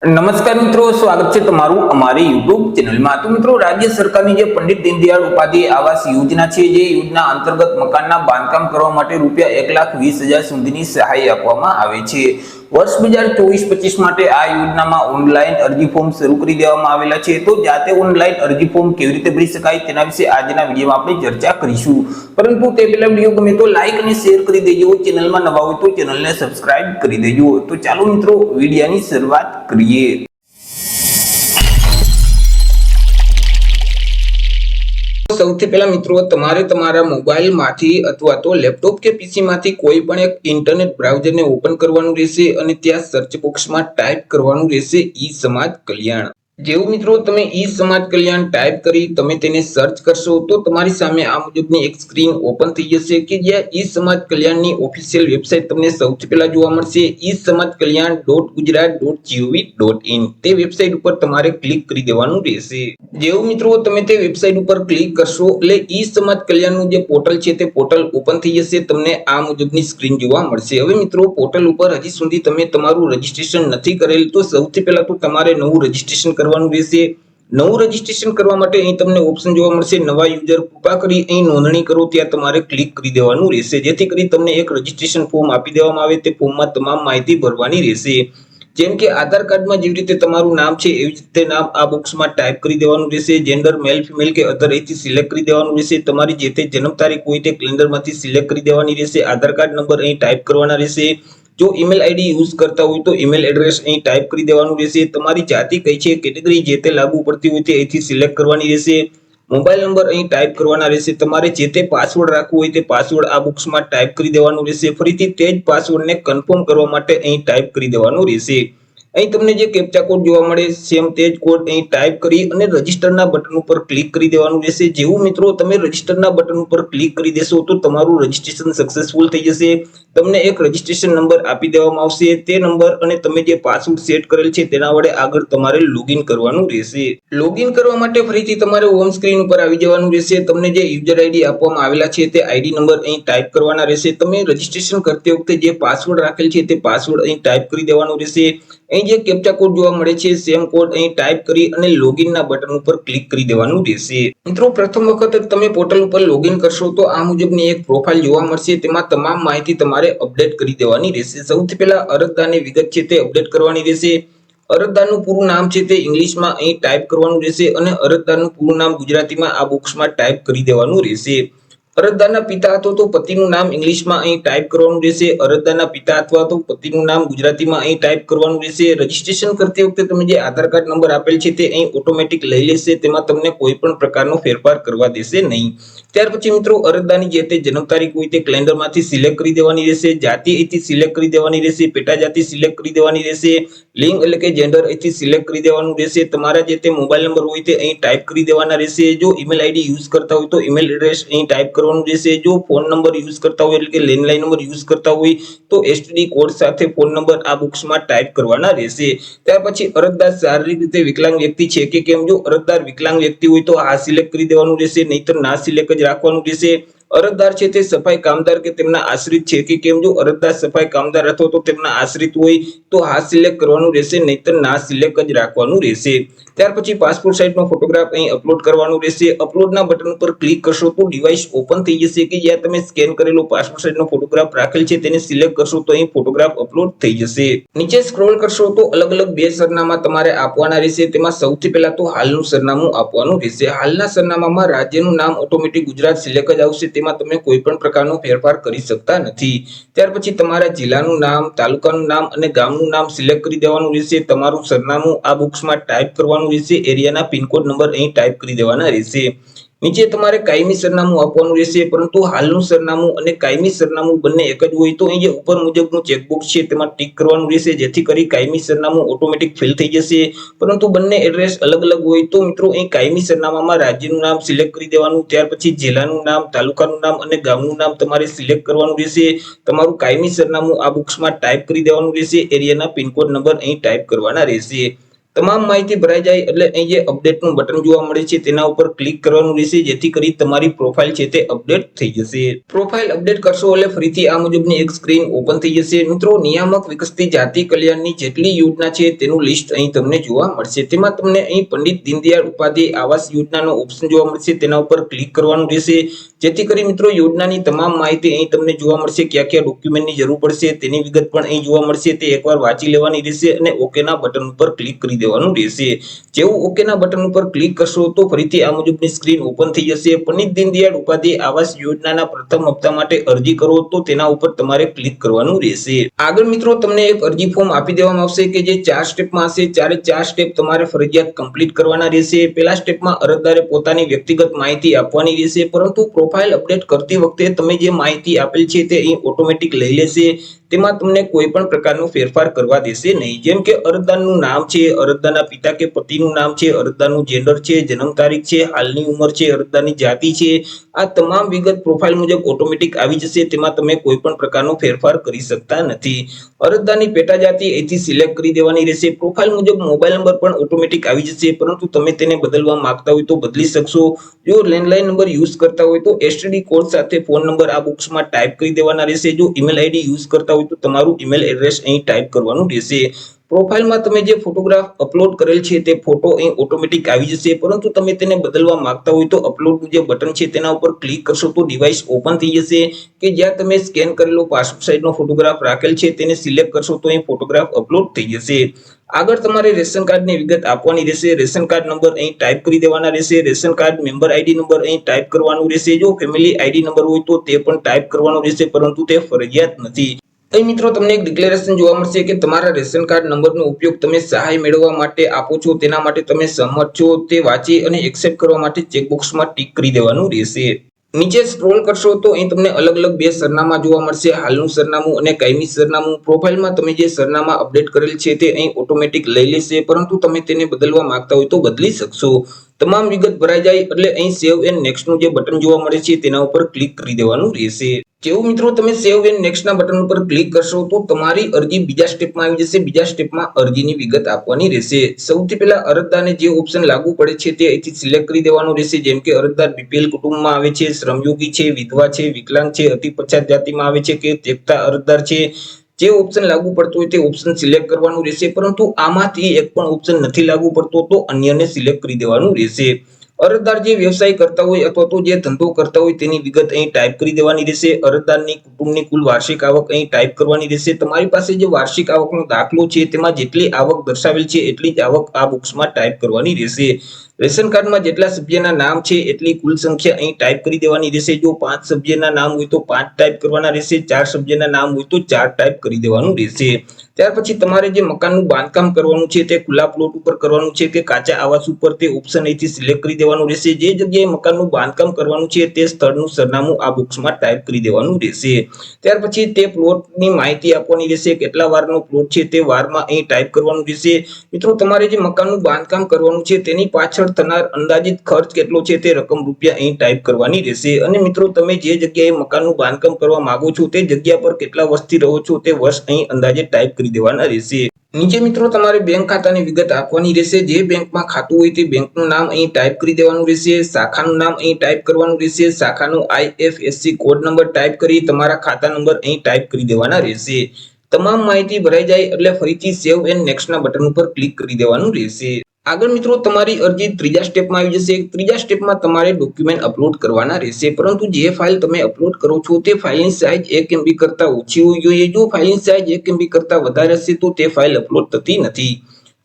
નમસ્કાર મિત્રો, સ્વાગત છે તમારું અમારી યુટ્યુબ ચેનલમાં। તો મિત્રો, રાજ્ય સરકારની જે પંડિત દીનદયાળ ઉપાધ્યાય આવાસ યોજના છે, જે યોજના અંતર્ગત મકાનના બાંધકામ કરવા માટે રૂપિયા 1,20,000 સુધીની સહાય આપવામાં આવે છે। વર્ષ 2024-25 માટે આ યોજનામાં ઓનલાઈન અરજી ફોર્મ શરૂ કરી દેવામાં આવેલા છે। તો જાતે ઓનલાઈન અરજી ફોર્મ કેવી રીતે ભરી શકાય તેના વિશે આજના વિડીયોમાં આપણે ચર્ચા કરીશું। પરંતુ તે પહેલા વિડીયો ગમે તો લાઈક અને શેર કરી દેજો, ચેનલમાં નવા હોય તો ચેનલને સબસ્ક્રાઇબ કરી દેજો। તો ચાલો મિત્રો, વિડીયોની શરૂઆત કરીએ। સૌથી પહેલા મિત્રો, તમારે તમારા મોબાઈલમાંથી અથવા તો લેપટોપ કે પીસીમાંથી કોઈ પણ એક ઇન્ટરનેટ બ્રાઉઝરને ઓપન કરવાનું રહેશે અને ત્યાં સર્ચ બોક્સમાં ટાઈપ કરવાનું રહેશે ઈ સમાજ કલ્યાણ। જેવું મિત્રો તમે ઈ સમાજ કલ્યાણ ટાઈપ કરી તમે તેને સર્ચ કરશો તો તમારી સામે આ મુજબની એક સ્ક્રીન ઓપન થઈ જશે કે જ્યાં ઈ સમાજ કલ્યાણની ઓફિશિયલ વેબસાઇટ તમને સૌથી પહેલા જોવા મળશે, isamaajkalyan.gujarat.gov.in। તે વેબસાઇટ ઉપર તમારે ક્લિક કરી દેવાનું રહેશે। જેવું મિત્રો તમે તે વેબસાઇટ ઉપર ક્લિક કરશો એટલે ઈ સમાજ કલ્યાણનું જે પોર્ટલ છે તે પોર્ટલ ઓપન થઈ જશે, તમને આ મુજબની સ્ક્રીન જોવા મળશે। હવે મિત્રો, પોર્ટલ ઉપર હજી સુધી તમે તમારું રજીસ્ટ્રેશન નથી કરેલ તો સૌથી પહેલા તો તમારે નવું રજીસ્ટ્રેશન કરવાનું રહેશે। નવું રજીસ્ટ્રેશન કરવા માટે અહીં તમને ઓપ્શન જોવા મળશે નવા યુઝર, કૃપા કરી અહીં નોંધણી કરો ત્યાં તમારે ક્લિક કરી દેવાનું રહેશે, જેથી કરી તમને એક રજીસ્ટ્રેશન ફોર્મ આપી દેવામાં આવે। તે ફોર્મમાં તમામ માહિતી ભરવાની રહેશે, જેમ કે આધાર કાર્ડમાં જેવી રીતે તમારું નામ છે એવી રીતે નામ આ બોક્સમાં ટાઈપ કરી દેવાનું રહેશે। જેન્ડર મેલ, ફિમેલ કે અધર અહીંથી સિલેક્ટ કરી દેવાનું રહેશે। તમારી જે તે જન્મ તારીખ હોય તે કેલેન્ડરમાંથી સિલેક્ટ કરી દેવાની રહેશે। આધાર કાર્ડ નંબર અહીં ટાઈપ કરવાના રહેશે। જો ઈમેલ આઈડી યુઝ કરતા હોય તો ઈમેલ એડ્રેસ અહીં ટાઈપ કરી દેવાનું રહેશે। તમારી જાતિ કઈ છે, કેટેગરી જે તે લાગુ પડતી હોય તે અહીંથી સિલેક્ટ કરવાની રહેશે। મોબાઈલ નંબર અહીં ટાઈપ કરવાના રહેશે। તમારે જે તે પાસવર્ડ રાખવો હોય તે પાસવર્ડ આ બોક્સમાં ટાઈપ કરી દેવાનું રહેશે। ફરીથી તે જ પાસવર્ડને કન્ફર્મ કરવા માટે અહીં ટાઈપ કરી દેવાનું રહેશે। અહીં તમને જે કેપ્ચા કોડ જોવા મળે સેમ તે જ કોડ અહીં ટાઈપ કરી અને રજીસ્ટરના બટન ઉપર ક્લિક કરી દેવાનું રહેશે। જેવું મિત્રો તમે રજીસ્ટરના બટન ઉપર ક્લિક કરી દેશો તો તમારું રજીસ્ટ્રેશન સક્સેસફુલ થઈ જશે। તમને એક રજીસ્ટ્રેશન નંબર આપી દેવામાં આવશે, તે નંબર અને તમે જે પાસવર્ડ સેટ કરેલ છે તેના વડે આગળ તમારે લોગિન કરવાનું રહેશે। લોગિન કરવા માટે ફરીથી તમારે હોમ સ્ક્રીન ઉપર આવી જવાનું રહેશે। તમને જે યુઝર આઈડી આપવામાં આવેલા છે તે આઈડી નંબર અહીં ટાઈપ કરવાના રહેશે। તમે રજીસ્ટ્રેશન કરતી વખતે જે પાસવર્ડ રાખેલ છે તે પાસવર્ડ અહીં ટાઈપ કરી દેવાનો રહેશે। અહીં જે કેપ્ચા કોડ જોવા મળે છે સેમ કોડ અહીં ટાઈપ કરી અને લોગિનના બટન ઉપર ક્લિક કરી દેવાનું રહેશે। મિત્રો, પ્રથમ વખત તમે પોર્ટલ ઉપર લોગિન કરશો તો આ મુજબની એક પ્રોફાઇલ જોવા મળશે, તેમાં તમામ માહિતી તમારે અપડેટ કરી દેવાની રહેશે। સૌથી પહેલા અરજદારની વિગત છે તે અપડેટ કરવાની રહેશે। અરજદારનું પૂરું નામ છે તે ઇંગ્લિશમાં અહીં ટાઈપ કરવાનું રહેશે અને અરજદારનું પૂરું નામ ગુજરાતીમાં આ બોક્સમાં ટાઈપ કરી દેવાનું રહેશે। અરજદારના પિતા અથવા તો પતિનું નામ ઇંગ્લિશમાં અહીં ટાઈપ કરવાનું રહેશે। અરજદારના પિતા અથવા તો પતિનું નામ ગુજરાતીમાં અહીં ટાઈપ કરવાનું રહેશે। રજીસ્ટ્રેશન કરતી વખતે તમે જે આધાર કાર્ડ નંબર આપેલ છે તે અહીં ઓટોમેટિક લઈ લેશે, તેમાં તમને કોઈ પણ પ્રકારનો ફેરફાર કરવા દેશે નહીં। ત્યાર પછી મિત્રો, અરજદારની જે તે જન્મ તારીખ હોય તે કેલેન્ડરમાંથી સિલેક્ટ કરી દેવાની રહેશે। જાતિ અહીંથી સિલેક્ટ કરી દેવાની રહેશે। પેટા જાતિ સિલેક્ટ કરી દેવાની રહેશે। લિંગ એટલે કે જેન્ડર અહીંથી સિલેક્ટ કરી દેવાનું રહેશે। તમારા જે તે મોબાઈલ નંબર હોય તે અહીં ટાઈપ કરી દેવાના રહેશે। જો ઈમેલ આઈડી યુઝ કરતા હોય તો ઈમેલ એડ્રેસ અહીં ટાઈપ કરવાનું રહેશે। જો ફોન નંબર યુઝ કરતા હોય એટલે કે લેન્ડલાઈન નંબર યુઝ કરતા હોય તો એસટીડી કોડ સાથે ફોન નંબર આ બોક્સમાં ટાઈપ કરવાના રહેશે। ત્યાર પછી અરજદાર શારીરિક રીતે વિકલાંગ વ્યક્તિ છે કે કેમ, જો અરજદાર વિકલાંગ વ્યક્તિ હોય તો આ સિલેક્ટ કરી દેવાનું રહેશે, નહીતર ના સિલેક્ટ જ રાખવાનું રહેશે। અરજદાર છે તે સફાઈ કામદાર કે તેમના આશ્રિત છે કે કેમ, જો અરજદાર સફાઈ કામદાર અથવા તો તેમના આશ્રિત હોય તો હા સિલેક્ટ કરવાનું રહેશે, નહીતર ના સિલેક્ટ જ રાખવાનું રહેશે। ત્યાર પછી પાસપોર્ટ સાઇઝનો ફોટોગ્રાફ અહીં અપલોડ કરવાનું રહેશે। અપલોડના બટન ઉપર ક્લિક કરશો તો ડિવાઇસ ઓપન થઈ જશે કે જ્યાં તમે સ્કેન કરેલો પાસપોર્ટ સાઇઝનો ફોટોગ્રાફ રાખેલ છે તેને સિલેક્ટ કરશો તો અહીં ફોટોગ્રાફ અપલોડ થઈ જશે। નીચે સ્ક્રોલ કરશો તો અલગ અલગ બે સરનામા તમારે આપવાના રહેશે। તેમાં સૌથી પહેલા તો હાલનું સરનામું આપવાનું રહેશે। હાલના સરનામામાં રાજ્યનું નામ ઓટોમેટિક ગુજરાત સિલેક્ટ જ આવશે, તેમાં તમે કોઈ પણ પ્રકારનો ફેરફાર કરી શકતા નથી। ત્યાર પછી તમારા જિલ્લાનું નામ, તાલુકાનું નામ અને ગામનું નામ સિલેક્ટ કરી દેવાનું રહેશે। તમારું સરનામું આ બોક્સમાં ટાઈપ કરવાનું રહેશે। એરિયાના પિનકોડ નંબર અહીં ટાઈપ કરી દેવાના રહેશે। નીચે તમારે કાયમી સરનામું આપવાનું રહેશે, પરંતુ હાલનું સરનામું અને કાયમી સરનામું બંને એક જ હોય તો અહીં જે ઉપર મુજબનું ચેકબોક્સ છે તેમાં ટિક કરવાનું રહેશે, જેથી કરી કાયમી સરનામું ઓટોમેટિક ફિલ થઈ જશે। પરંતુ બંને એડ્રેસ અલગ અલગ હોય તો મિત્રો અહીં કાયમી સરનામામાં રાજ્યનું નામ સિલેક્ટ કરી દેવાનું, ત્યાર પછી જિલ્લાનું નામ, તાલુકાનું નામ અને ગામનું નામ તમારે સિલેક્ટ કરવાનું રહેશે। તમારું કાયમી સરનામું આ બોક્સમાં ટાઈપ કરી દેવાનું રહેશે। એરિયાના પિનકોડ નંબર અહીં ટાઈપ કરવાના રહેશે। તમામ માહિતી ભરાઈ જાય એટલે અહીં જે અપડેટનું બટન જોવા મળે છે તેના ઉપર ક્લિક કરવાનું રહેશે, જેથી કરી તમારી પ્રોફાઇલ છે તે અપડેટ થઈ જશે. પ્રોફાઇલ અપડેટ કરશો એટલે ફરીથી આ મુજબની એક સ્ક્રીન ઓપન થઈ જશે. મિત્રો, નિયામક વિકસિત જાતિ કલ્યાણની જેટલી યોજના છે તેનું લિસ્ટ અહીં તમને જોવા મળશે. તેમાં તમને અહીં પંડિત દીનદયાળ ઉપાધ્યાય આવાસ યોજનાનો ઓપ્શન જોવા મળશે, તેના ઉપર ક્લિક કરવાનું રહેશે, જેથી કરી મિત્રો યોજનાની તમામ માહિતી અહીં તમને જોવા મળશે. ક્યાં ક્યાં ડોક્યુમેન્ટની જરૂર પડશે તેની વિગત પણ અહીં જોવા મળશે. તે એકવાર વાંચી લેવાની રહેશે અને ઓકેના બટન ઉપર ક્લિક કરી દેવાનું રહેશે. જેવું ઓકેના બટન ઉપર ક્લિક કરશો તો ફરીથી આ મુજબની સ્ક્રીન ઓપન થઈ જશે. પંડિત દીનદયાળ ઉપાધ્યાય આવાસ યોજનાના પ્રથમ હપ્તા માટે અરજી કરો તો તેના ઉપર તમારે ક્લિક કરવાનું રહેશે. આગળ મિત્રો તમને એક અરજી ફોર્મ આપી દેવામાં આવશે કે જે 4 સ્ટેપમાં હશે. 4 સ્ટેપ તમારે ફરજિયાત કમ્પ્લીટ કરવાના રહેશે. પહેલા સ્ટેપમાં અરજદારે પોતાની વ્યક્તિગત માહિતી આપવાની રહેશે, પરંતુ પ્રોફાઇલ અપડેટ કરતી વખતે તમે જે માહિતી આપેલ છે તે અહીં ઓટોમેટિક લઈ લેશે. તેમાં તમને કોઈ પણ પ્રકારનો ફેરફાર કરવા દેશે નહીં. જેમ કે અરજદારનું નામ છે, અરજદારના પિતા કે પતિનું નામ છે, અરજદારનું જેન્ડર છે, જન્મ તારીખ છે, હાલની ઉંમર છે, અરજદારની જાતિ છે, આ તમામ વિગત પ્રોફાઇલ મુજબ ઓટોમેટિક આવી જશે. તેમાં તમે કોઈ પણ પ્રકારનો ફેરફાર કરી શકતા નથી. અરજદારની પેટા જાતિ અહીંથી સિલેક્ટ કરી દેવાની રહેશે. પ્રોફાઇલ મુજબ મોબાઈલ નંબર પણ ઓટોમેટિક આવી જશે, પરંતુ તમે તેને બદલવા માંગતા હોય તો બદલી શકશો. જો લેન્ડલાઇન નંબર યુઝ કરતા હોય તો એસટીડી કોડ સાથે ફોન નંબર આ બોક્સમાં ટાઈપ કરી દેવાના રહેશે. જો ઈમેલ આઈડી યુઝ કરતા હોય તો તમારું ઈમેલ એડ્રેસ અહીં ટાઈપ કરવાનું રહેશે. પ્રોફાઇલમાં તમે જે ફોટોગ્રાફ અપલોડ કરેલ છે તે ફોટો અહીં ઓટોમેટિક આવી જશે, પરંતુ તમે તેને બદલવા માંગતા હોય તો અપલોડનું જે બટન છે તેના ઉપર ક્લિક કરશો તો ડિવાઇસ ઓપન થઈ જશે, કે જ્યાં તમે સ્કેન કરેલો પાસપોર્ટ સાઇઝનો ફોટોગ્રાફ રાખેલ છે તેને સિલેક્ટ કરશો તો અહીં ફોટોગ્રાફ અપલોડ થઈ જશે. આગળ તમારે રેશન કાર્ડની વિગત આપવાની રહેશે. રેશન કાર્ડ નંબર અહીં ટાઈપ કરી દેવાના રહેશે. Ration card member ID number અહીં ટાઈપ કરવાનું રહેશે. જો ફેમિલી આઈડી નંબર હોય તો તે પણ ટાઈપ કરવાનું રહેશે, પરંતુ તે ફરજિયાત નથી. અહીં મિત્રો તમને એક ડિક્લેરેશન જોવા મળશે કે તમારા રેશન કાર્ડ નંબરનો ઉપયોગ તમે સહાય મેળવવા માટે આપો છો, તેના માટે તમે સહમત છો. તે વાંચી અને એક્સેપ્ટ કરવા માટે ચેકબોક્સમાં ટીક કરી દેવાનું રહેશે. નીચે સ્ક્રોલ કરશો તો અહીં તમને અલગ અલગ બે સરનામા જોવા મળશે, હાલનું સરનામું અને કાયમી સરનામું. પ્રોફાઇલમાં તમે જે સરનામા અપડેટ કરેલ છે તે અહીં ઓટોમેટિક લઈ લેશે, પરંતુ તમે તેને બદલવા માંગતા હોય તો બદલી શકશો. તમામ વિગત ભરાઈ જાય એટલે અહીં સેવ એન્ડ નેક્સ્ટનું જે બટન જોવા મળે છે તેના ઉપર ક્લિક કરી દેવાનું રહેશે. જેવું મિત્રો તમે સેવ એન્ડ નેક્સ્ટના બટન ઉપર ક્લિક કરશો તો તમારી અરજી બીજા સ્ટેપમાં આવી જશે. બીજા સ્ટેપમાં અરજીની વિગત આપવાની રહેશે. સૌથી પહેલા અરજદારને જે ઓપ્શન લાગુ પડે છે તે અહીંથી સિલેક્ટ કરી દેવાનું રહેશે. જેમ કે અરજદાર બીપીએલ કુટુંબમાં આવે છે, શ્રમયોગી છે, વિધવા છે, વિકલાંગ છે, અતિ પછાત જાતિમાં આવે છે કે તેકતા અરજદાર છે. જે ઓપ્શન લાગુ પડતો હોય તે ઓપ્શન સિલેક્ટ કરવાનું રહેશે, પરંતુ આમાંથી એક પણ ઓપ્શન નથી લાગુ પડતો તો અન્યને સિલેક્ટ કરી દેવાનું રહેશે. અરજદાર જે વ્યવસાય કરતા હોય અથવા તો જે ધંધો કરતા હોય તેની વિગત અહીં ટાઈપ કરી દેવાની રહેશે. અરજદારની કુટુંબની કુલ વાર્ષિક આવક અહીં ટાઈપ કરવાની રહેશે. તમારી પાસે જે વાર્ષિક આવકનો દાખલો છે તેમાં જેટલી આવક દર્શાવેલ છે એટલી જ આવક આ બોક્સમાં ટાઈપ કરવાની રહેશે. રેશન કાર્ડમાં જેટલા સભ્યના નામ છે એટલી કુલ સંખ્યા અહીં ટાઈપ કરી દેવાની રહેશે. જો 5 સભ્યના નામ હોય તો 5 ટાઈપ કરવાના રહેશે, 4 સભ્યના નામ હોય તો 4 ટાઈપ કરી દેવાનું રહેશે. ત્યાર પછી તમારે જે મકાનનું બાંધકામ કરવાનું છે તે ખુલ્લા પ્લોટ ઉપર કરવાનું છે કે કાચા આવાસ ઉપર તે ઓપ્શન અહીંથી સિલેક્ટ કરી દેવાનું રહેશે. જે જગ્યાએ મકાનનું બાંધકામ કરવાનું છે તે સ્થળનું સરનામું આ બોક્સમાં ટાઈપ કરી દેવાનું રહેશે. ત્યાર પછી તે પ્લોટની માહિતી આપવાની રહેશે. કેટલા વારનો પ્લોટ છે તે વારમાં અહીં ટાઈપ કરવાનું રહેશે. મિત્રો, તમારે જે મકાનનું બાંધકામ કરવાનું છે તેની પાછળ થનાર અંદાજિત ખર્ચ કેટલો છે તે રકમ રૂપિયા અહીં ટાઈપ કરવાની રહેશે. અને મિત્રો, તમે જે જગ્યાએ મકાનનું બાંધકામ કરવા માંગો છો તે જગ્યા પર કેટલા વર્ષથી રહો છો તે વર્ષ અહીં અંદાજે ટાઈપ કરી દેવાના રહેશે. નીચે મિત્રો તમારે બેંક ખાતાની વિગત આપવાની રહેશે. જે બેંકમાં ખાતું હોય તે બેંકનું નામ અહીં ટાઈપ કરી દેવાનું રહેશે. શાખાનું નામ અહીં ટાઈપ કરવાનું રહેશે. શાખાનો આઈએફએસસી કોડ નંબર ટાઈપ કરી તમારા ખાતા નંબર અહીં ટાઈપ કરી દેવાના રહેશે. તમામ માહિતી ભરાઈ જાય એટલે ફરીથી સેવ એન્ડ નેક્સ્ટના બટન ઉપર ક્લિક કરી દેવાનું રહેશે. આગળ મિત્રો તમારી અરજી ત્રીજા સ્ટેપમાં આવી જશે. ત્રીજા સ્ટેપમાં તમારે ડોક્યુમેન્ટ અપલોડ કરવાના રહેશે, પરંતુ જે ફાઇલ તમે અપલોડ કરો છો તે ફાઇલની સાઇઝ 1 MB કરતા ઓછી હોવી જોઈએ. જો ફાઇલની સાઇઝ 1 MB કરતા વધારે હશે તો તે ફાઇલ અપલોડ થતી નથી.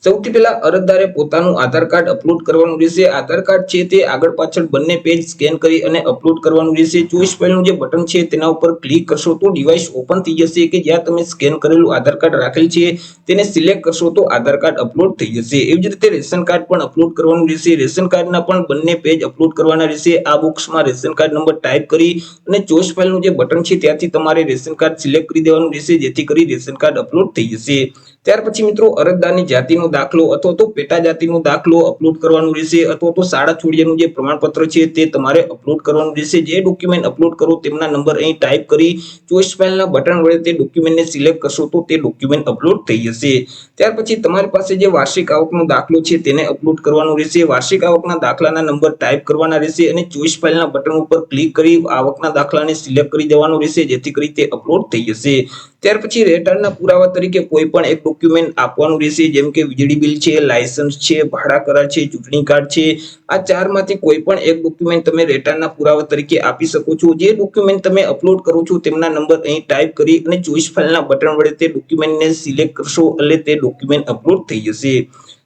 સૌથી પહેલા અરજદારે પોતાનું આધાર કાર્ડ અપલોડ કરવાનું રહેશે. આધાર કાર્ડ છે તે આગળ પાછળ બંને પેજ સ્કેન કરી અને અપલોડ કરવાનું રહેશે. ચોઈસ ફાઇલનું જે બટન છે તેના ઉપર ક્લિક કરશો તો ડિવાઇસ ઓપન થઈ જશે, કે જ્યાં તમે સ્કેન કરેલું આધાર કાર્ડ રાખેલ છે તેને સિલેક્ટ કરશો તો આધાર કાર્ડ અપલોડ થઈ જશે. એવી જ રીતે રેશન કાર્ડ પણ અપલોડ કરવાનું રહેશે. રેશન કાર્ડના પણ બંને પેજ અપલોડ કરવાના રહેશે. આ બોક્સમાં રેશન કાર્ડ નંબર ટાઈપ કરી અને ચોઈસ ફાઇલનું જે બટન છે ત્યાંથી તમારે રેશન કાર્ડ સિલેક્ટ કરી દેવાનું રહેશે, જેથી કરી રેશન કાર્ડ અપલોડ થઈ જશે. ત્યાર પછી મિત્રો અરજદારની જાતિનો દાખલો અથવા તો પેટા જાતિનો દાખલો અપલોડ કરવાનું રહેશે, અથવા તો શાળા છોડ્યાનું જે પ્રમાણપત્ર છે તે તમારે અપલોડ કરવાનું રહેશે. જે ડોક્યુમેન્ટ અપલોડ કરો તેમના નંબર અહીં ટાઈપ કરી ચોઈસ ફાઇલના બટન વડે તે ડોક્યુમેન્ટને સિલેક્ટ કરશો તો તે ડોક્યુમેન્ટ અપલોડ થઈ જશે. ત્યાર પછી તમારી પાસે જે વાર્ષિક આવકનો દાખલો છે તેને અપલોડ કરવાનો રહેશે. વાર્ષિક આવકના દાખલાના નંબર ટાઈપ કરવાના રહેશે અને ચોઈસ ફાઇલના બટન ઉપર ક્લિક કરી આવકના દાખલાને સિલેક્ટ કરી દેવાનો રહેશે, જેથી કરી તે અપલોડ થઈ જશે. ત્યાર પછી રહેઠાણના પુરાવા તરીકે કોઈ પણ એક ડોક્યુમેન્ટ આપવાનું રહેશે, જેમ કે વીજળી બિલ છે, લાયસન્સ છે, ભાડા કરાર છે, ચૂંટણી કાર્ડ છે. આ ચારમાંથી કોઈ પણ એક ડોક્યુમેન્ટ તમે રહેઠાણના પુરાવા તરીકે આપી શકો છો. જે ડોક્યુમેન્ટ તમે અપલોડ કરો છો તેમના નંબર અહીં ટાઈપ કરી અને ચોઈસ ફાઇલના બટન વડે તે ડોક્યુમેન્ટને સિલેક્ટ કરશો એટલે તે ડોક્યુમેન્ટ અપલોડ થઈ જશે.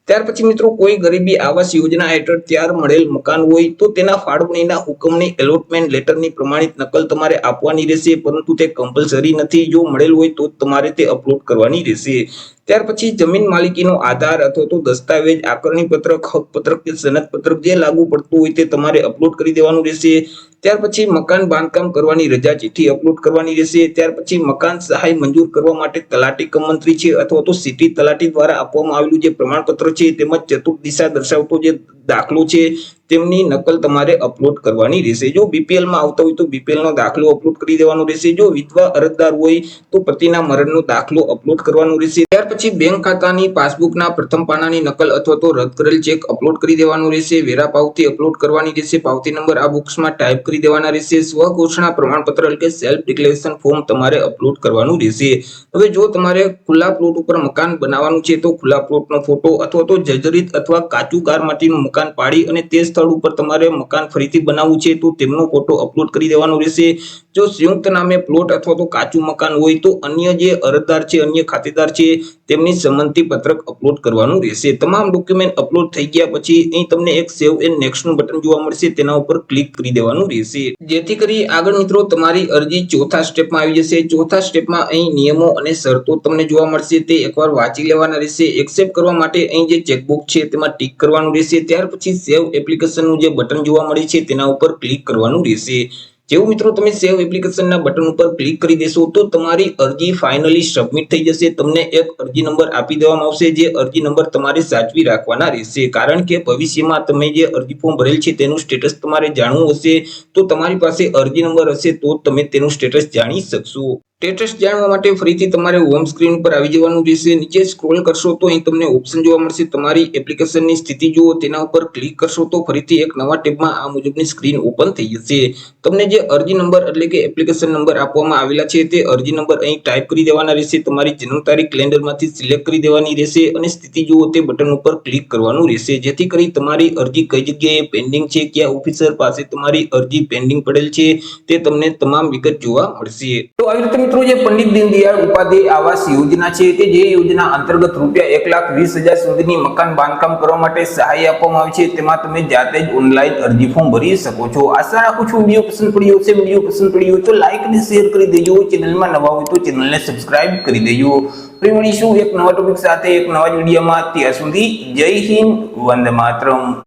ત્યાર પછી મિત્રો કોઈ ગરીબી આવાસ યોજના હેઠળ તૈયાર મળેલ મકાન હોય તો તેના ફાળવણીના હુકમની એલોટમેન્ટ લેટરની પ્રમાણિત નકલ તમારે આપવાની રહેશે, પરંતુ તે કમ્પલસરી નથી. જો મળેલ હોય તો તમારે તે અપલોડ કરવાની રહેશે. ત્યાર પછી જમીન માલિકીનો આધાર અથવા તો દસ્તાવેજ, આકરણી પત્રક, હક પત્રક કે સનદ પત્રક જે લાગુ પડતું હોય તે તમારે અપલોડ કરી દેવાનું રહેશે. ત્યાર પછી મકાન બાંધકામ કરવાની રજા ચિઠ્ઠી અપલોડ કરવાની રહેશે. ત્યાર પછી મકાન સહાય મંજૂર કરવા માટે તલાટી કમ મંત્રી છે અથવા તો સિટી તલાટી દ્વારા આપવામાં આવેલું જે પ્રમાણપત્ર છે તેમજ ચતુર્થ દિશા દર્શાવતો જે દાખલો છે તેમની નકલ તમારે અપલોડ કરવાની રહેશે. જો બીપીએલ માં આવતા હોય તો બીપીએલ નો દાખલો અપલોડ કરી દેવાનો રહેશે. જો વિધવા અરજદાર હોય તો પતિના મરણનો દાખલો અપલોડ કરવાનો રહેશે. ત્યાર પછી બેંક ખાતાની પાસબુકના પ્રથમ પાનાની નકલ અથવા તો રદ કરેલ ચેક અપલોડ કરી દેવાનો રહેશે. વેરા પાવતી અપલોડ કરવાની રહેશે. પાવતી નંબર આ બોક્સમાં ટાઈપ કરી દેવાના રહેશે. સ્વ ઘોષણા પ્રમાણપત્ર એટલે કે સેલ્ફ ડિક્લેરેશન ફોર્મ તમારે અપલોડ કરવાનું રહેશે. હવે જો તમારે ખુલ્લા પ્લોટ ઉપર મકાન બનાવવાનું છે તો ખુલ્લા પ્લોટનો ફોટો અથવા તો જર્જરિત અથવા કાચું કાર માટીનું મકાન પાડી અને તે સ્થળ ઉપર તમારે મકાન ફરીથી બનાવવું છે તો તેમનો ફોટો અપલોડ કરી દેવાનો રહેશે. જો સંયુક્ત નામે પ્લોટ અથવા તો કાચું મકાન હોય તો અન્ય જે અરજદાર છે, અન્ય ખાતેદાર છે તેમની સંમતિ પત્રક અપલોડ કરવાનું રહેશે. તમામ ડોક્યુમેન્ટ અપલોડ થઈ ગયા પછી અહીં તમને એક સેવ એન્ડ નેક્સ્ટ નું બટન જોવા મળશે, તેના ઉપર ક્લિક કરી દેવાનું રહેશે, જેથી કરી આગળ મિત્રો તમારી અરજી ચોથા સ્ટેપમાં આવી જશે. ચોથા સ્ટેપમાં અહીં નિયમો અને શરતો તમને જોવા મળશે, તે એકવાર વાંચી લેવાના રહેશે. એક્સેપ્ટ કરવા માટે અહીં જે ચેકબોક્સ છે તેમાં ટીક કરવાનું રહેશે. ત્યાર પછી સેવ એપ્લિકેશનનું જે બટન જોવા મળે છે તેના ઉપર ક્લિક કરવાનું રહેશે. જેવું મિત્રો તમે સેવ એપ્લિકેશનના બટન ઉપર ક્લિક કરી દેશો તો તમારી અરજી ફાઇનલી સબમિટ થઈ જશે. તમને એક અરજી નંબર આપી દેવામાં આવશે, જે અરજી નંબર તમારે સાચવી રાખવાના રહેશે, કારણ કે ભવિષ્યમાં તમે જે અરજી ફોર્મ ભરેલ છે તેનું સ્ટેટસ તમારે જાણવું હશે તો તમારી પાસે અરજી નંબર હશે તો તમે તેનું સ્ટેટસ જાણી શકશો. સ્ટેટસ જાણવા માટે ફરીથી તમારે હોમ સ્ક્રીન પર આવી જવાનું રહેશે. નીચે સ્ક્રોલ કરશો તો અહીં તમને ઓપ્શન જોવા મળશે, તમારી એપ્લિકેશનની સ્થિતિ જુઓ, તેના ઉપર ક્લિક કરશો તો ફરીથી એક નવા ટેબમાં આ મુજબની સ્ક્રીન ઓપન થઈ જશે. તમને જે અરજી નંબર એટલે કે એપ્લિકેશન નંબર આપવામાં આવેલા છે તે અરજી નંબર અહીં ટાઈપ કરી દેવાના રહેશે. તમારી જન્મ તારીખ કેલેન્ડરમાંથી સિલેક્ટ કરી દેવાની રહેશે અને સ્થિતિ જુઓ તે બટન ઉપર ક્લિક કરવાનું રહેશે, જેથી કરી તમારી અરજી કઈ જગ્યાએ પેન્ડિંગ છે, કયા ઓફિસર પાસે તમારી અરજી પેન્ડિંગ પડેલ છે તે તમને તમામ વિગત જોવા મળશે. તો આવી રીતે મિત્રો જે પંડિત દીનદયાળ ઉપાધ્યાય આવાસ યોજના છે કે જે યોજના અંતર્ગત રૂપિયા 1,20,000 સુધીની મકાન બાંધકામ કરવા માટે સહાય આપવામાં આવે છે, તેમાં તમે જાતે જ ઓનલાઈન અરજી ફોર્મ ભરી શકો છો. આશા રાખું છું વિડીયો પસંદ પડ્યો હશે. વિડીયો પસંદ પડ્યો તો લાઈક અને શેર કરી દેજો. ચેનલમાં નવા હોય તો ચેનલને સબસ્ક્રાઇબ કરી દેજો. ફરી મળીશું એક નવા ટોપિક સાથે એક નવા વિડીયોમાં. ત્યાં સુધી જય હિન્દ, વંદે માતરમ.